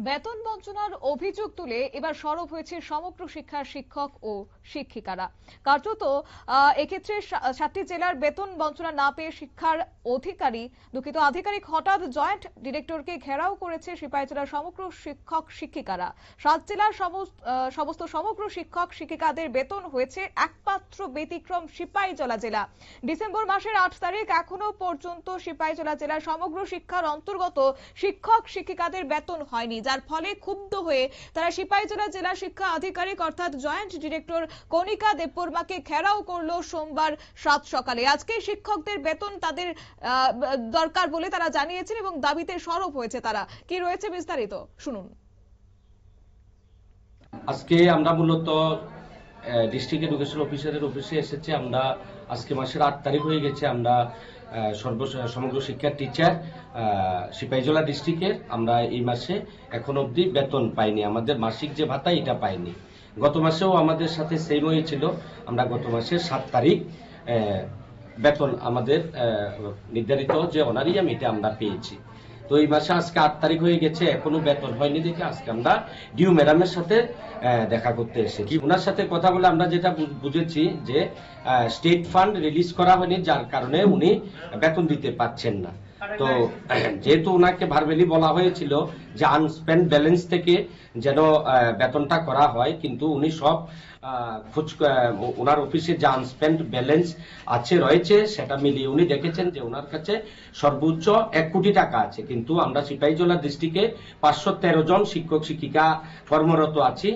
বেতন বঞ্চনার অভিযোগ তুলে এবার সরব হয়েছে সমগ্র শিক্ষার শিক্ষক ও শিক্ষিকারা। কার্যত এক্ষেত্রে 7টি জেলার বেতন বঞ্চনা না পেয়ে শিক্ষার আধিকারিক হঠাৎ জয়েন্ট ডিরেক্টরকে ঘেরাও করেছে সিপাহীজলার সমগ্র শিক্ষক শিক্ষিকারা। 7 জেলার সমস্ত সমগ্র শিক্ষক শিক্ষিকাদের বেতন হয়েছে একমাত্র ব্যতিক্রম সিপাহীজলা জেলা। ডিসেম্বর মাসের 8 তারিখ এখনো পর্যন্ত সিপাহীজলা জেলার সমগ্র শিক্ষার অন্তর্গত শিক্ষক শিক্ষিকাদের বেতন হয়নি, যার ফলে ক্ষুব্ধ হয়ে তারা সিপাহীজলা জেলা শিক্ষা আধিকারিক অর্থাৎ জয়েন্ট ডিরেক্টর কণিকা দেববর্মাকে ঘেরাও করলো সোমবার 7 সকালে। আজকে শিক্ষকদের বেতন তাদের দরকার বলে তারা জানিয়েছেন এবং দাবিতে সরব হয়েছে তারা। কি রয়েছে বিস্তারিত শুনুন। আজকে আমরা মূলত ডিস্ট্রিক্ট এডুকেশন অফিসারের অফিসে এসেছি। আমরা আজকে মাসের 8 তারিখ হয়ে গেছে। আমরা সমগ্র শিক্ষার টিচার সিপাহীজলা ডিস্ট্রিক্টের আমরা এই মাসে এখন অবধি বেতন পাইনি। আমাদের মাসিক যে ভাতা এটা পাইনি। গত মাসেও আমাদের সাথে সেম হয়েছিল। আমরা গত মাসের 7 তারিখ বেতন আমাদের নির্ধারিত যে অনারিয়াম এটা আমরা পেয়েছি। তো এই মাসে আজকে 8 তারিখ হয়ে গেছে, এখনো বেতন হয়নি দেখে আজকে আমরা ডিউ ম্যাডামের সাথে দেখা করতে এসেছি। ওনার সাথে কথা বলে আমরা যেটা বুঝেছি যে স্টেট ফান্ড রিলিজ করা হয়নি, যার কারণে উনি বেতন দিতে পারছেন না। তো যেহেতু ওনাকে ভার্বেলি বলা হয়েছিল যে আনস্পেন্ড ব্যালেন্স থেকে যেন বেতনটা করা হয়, কিন্তু উনি সব ওনার অফিসে যে আনস্পেন্ড ব্যালেন্স রয়েছে সেটা মিলিয়ে উনি দেখেছেন যে ওনার কাছে সর্বোচ্চ 1 কোটি টাকা আছে। কিন্তু আমরা সিপাহীজলা ডিস্ট্রিক্টে 513 জন শিক্ষক শিক্ষিকা কর্মরত আছি।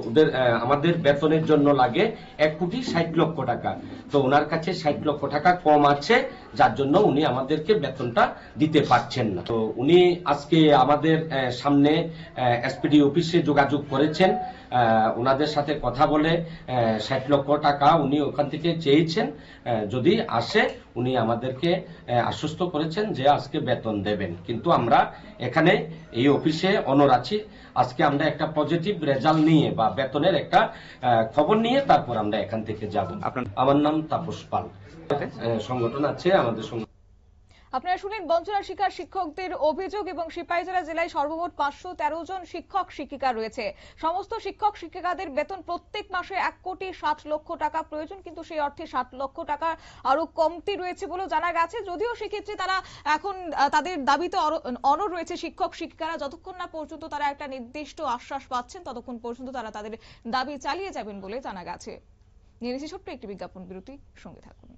ওদের আমাদের বেতনের জন্য লাগে 1 কোটি 60 লক্ষ টাকা। তো ওনার কাছে 60 লক্ষ টাকা কম আছে, যার জন্য উনি আমাদেরকে বেতনটা দিতে পারছেন না। তো উনি আজকে আমাদের সামনে এসপিডি অফিসে যোগাযোগ করেছেন। ওনাদের সাথে কথা বলে 60 লক্ষ টাকা উনি ওখান থেকে চেয়েছেন। যদি আসে উনি আমাদেরকে আশ্বস্ত করেছেন যে আজকে বেতন দেবেন। কিন্তু আমরা এখানে এই অফিসে অনর আছি। আজকে আমরা একটা পজিটিভ রেজাল্ট নিয়ে বা বেতনের একটা খবর নিয়ে তারপর আমরা এখান থেকে যাব। আমার নাম তাপস পাল। সংগঠন আছে আমাদের সংগঠন। আপনারা শুনেন বঞ্চনার শিকার শিক্ষকদের অভিযোগ এবং সিপাহীজলা জেলায় সর্বমোট 513 জন শিক্ষক শিক্ষিকা রয়েছে। সমস্ত শিক্ষক শিক্ষিকাদের বেতন প্রত্যেক মাসে 1 কোটি 60 লক্ষ টাকা প্রয়োজন, কিন্তু সেই অর্থে 60 লক্ষ টাকা আরো কমতি রয়েছে বলে জানা গেছে। যদিও সেক্ষেত্রে তারা এখন তাদের দাবিতে অনড় রয়েছে শিক্ষক শিক্ষিকারা। যতক্ষণ না পর্যন্ত তারা একটা নির্দিষ্ট আশ্বাস পাচ্ছেন ততক্ষণ পর্যন্ত তারা তাদের দাবি চালিয়ে যাবেন বলে জানা গেছে। নিয়ে নিচ্ছি ছোট্ট একটি বিজ্ঞাপন বিরতি, সঙ্গে থাকুন।